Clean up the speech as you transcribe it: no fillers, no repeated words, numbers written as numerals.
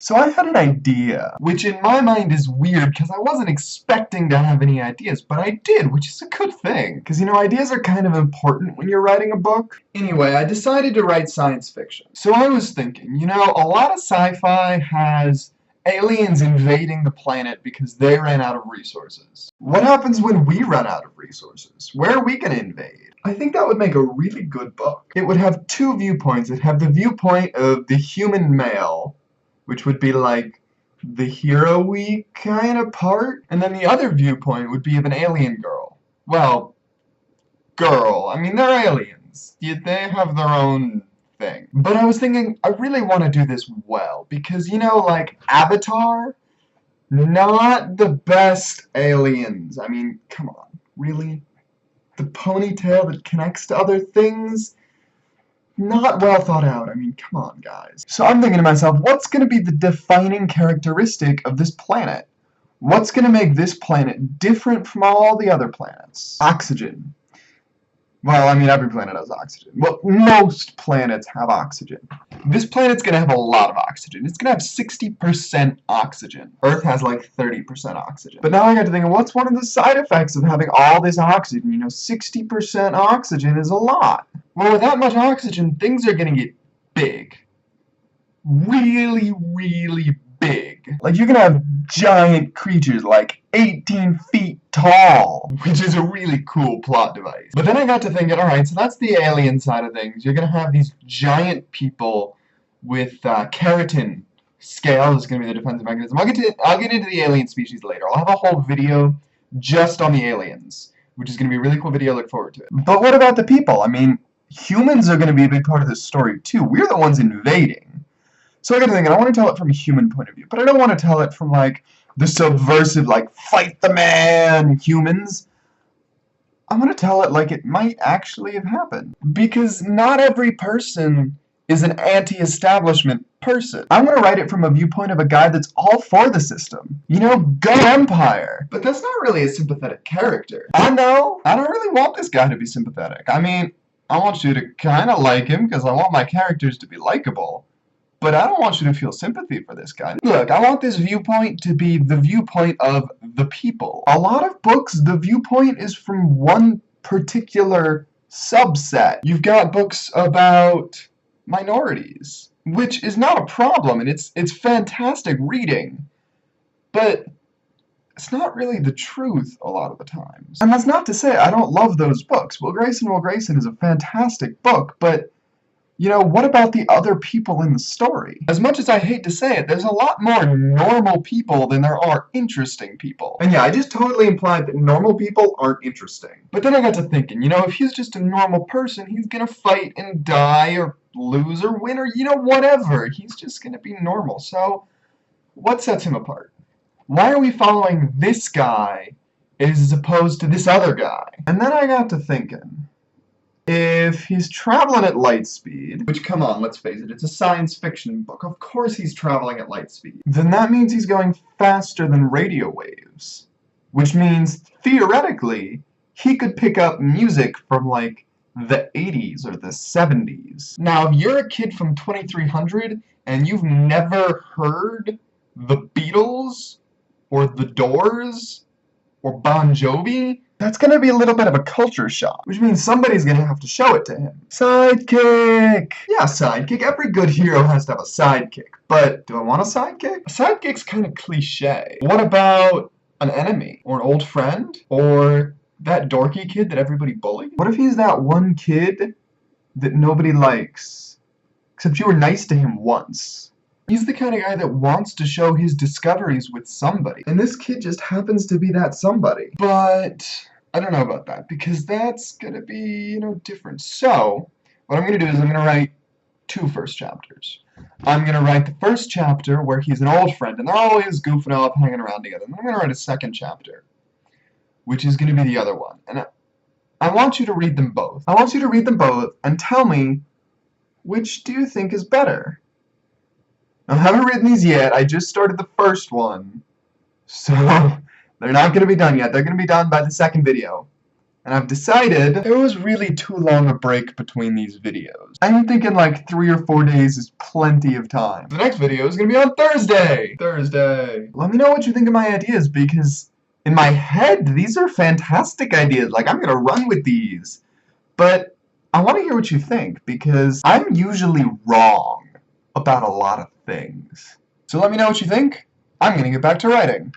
So I had an idea, which in my mind is weird because I wasn't expecting to have any ideas, but I did, which is a good thing. Because, ideas are kind of important when you're writing a book. Anyway, I decided to write science fiction. So I was thinking, a lot of sci-fi has aliens invading the planet because they ran out of resources. What happens when we run out of resources? Where are we going to invade? I think that would make a really good book. It would have two viewpoints. It'd have the viewpoint of the human male, which would be like the hero-y kind of part, and then the other viewpoint would be of an alien girl. Well, girl. I mean, they're aliens. They have their own thing. But I was thinking, I really want to do this well, because, like Avatar, not the best aliens. I mean, come on, really? The ponytail that connects to other things? Not well thought out. I mean, come on, guys. So I'm thinking to myself, what's going to be the defining characteristic of this planet? What's going to make this planet different from all the other planets? Oxygen. Well, I mean, every planet has oxygen. Well, most planets have oxygen. This planet's going to have a lot of oxygen. It's going to have 60% oxygen. Earth has like 30% oxygen. But now I got to think, what's one of the side effects of having all this oxygen? 60% oxygen is a lot. Well, with that much oxygen, things are going to get big. Really, really big. Like, you're going to have giant creatures like 18 feet tall, which is a really cool plot device. But then I got to thinking, alright, so that's the alien side of things. You're going to have these giant people with keratin scale is going to be the defensive mechanism. I'll get into the alien species later. I'll have a whole video just on the aliens, which is going to be a really cool video. Look forward to it. But what about the people? I mean, humans are going to be a big part of this story too. We're the ones invading. So I got to think, I want to tell it from a human point of view, but I don't want to tell it from like the subversive, like fight the man humans. I want to tell it like it might actually have happened, because not every person is an anti-establishment person. I'm going to write it from a viewpoint of a guy that's all for the system. Go Empire! But that's not really a sympathetic character. I know, I don't really want this guy to be sympathetic. I mean, I want you to kind of like him because I want my characters to be likable. But I don't want you to feel sympathy for this guy. Look, I want this viewpoint to be the viewpoint of the people. A lot of books, the viewpoint is from one particular subset. You've got books about minorities, which is not a problem, and it's fantastic reading. But it's not really the truth a lot of the times. And that's not to say I don't love those books. Will Grayson is a fantastic book, but what about the other people in the story? As much as I hate to say it, there's a lot more normal people than there are interesting people. And yeah, I just totally implied that normal people aren't interesting. But then I got to thinking, if he's just a normal person, he's gonna fight and die or lose or win or, whatever. He's just gonna be normal. So, what sets him apart? Why are we following this guy as opposed to this other guy? And then I got to thinking, if he's traveling at light speed, which, come on, let's face it, it's a science fiction book, of course he's traveling at light speed, then that means he's going faster than radio waves. Which means, theoretically, he could pick up music from, like, the 80s or the 70s. Now, if you're a kid from 2300 and you've never heard the Beatles, or the Doors, or Bon Jovi, that's going to be a little bit of a culture shock, which means somebody's going to have to show it to him. Sidekick! Yeah, sidekick. Every good hero has to have a sidekick. But do I want a sidekick? A sidekick's kind of cliche. What about an enemy? Or an old friend? Or that dorky kid that everybody bullied? What if he's that one kid that nobody likes, except you were nice to him once? He's the kind of guy that wants to show his discoveries with somebody. And this kid just happens to be that somebody. But I don't know about that, because that's gonna be, different. So, what I'm gonna do is I'm gonna write 2 first chapters. I'm gonna write the first chapter where he's an old friend, and they're always goofing off, hanging around together. And then I'm gonna write a second chapter, which is gonna be the other one. And I want you to read them both. I want you to read them both and tell me, which do you think is better? I haven't written these yet. I just started the first one. So, they're not going to be done yet. They're going to be done by the second video. and I've decided there was really too long a break between these videos. I'm thinking like 3 or 4 days is plenty of time. The next video is gonna be on Thursday! Let me know what you think of my ideas, because in my head, these are fantastic ideas. Like, I'm gonna run with these. But I want to hear what you think, because I'm usually wrong about a lot of things. So let me know what you think. I'm gonna get back to writing.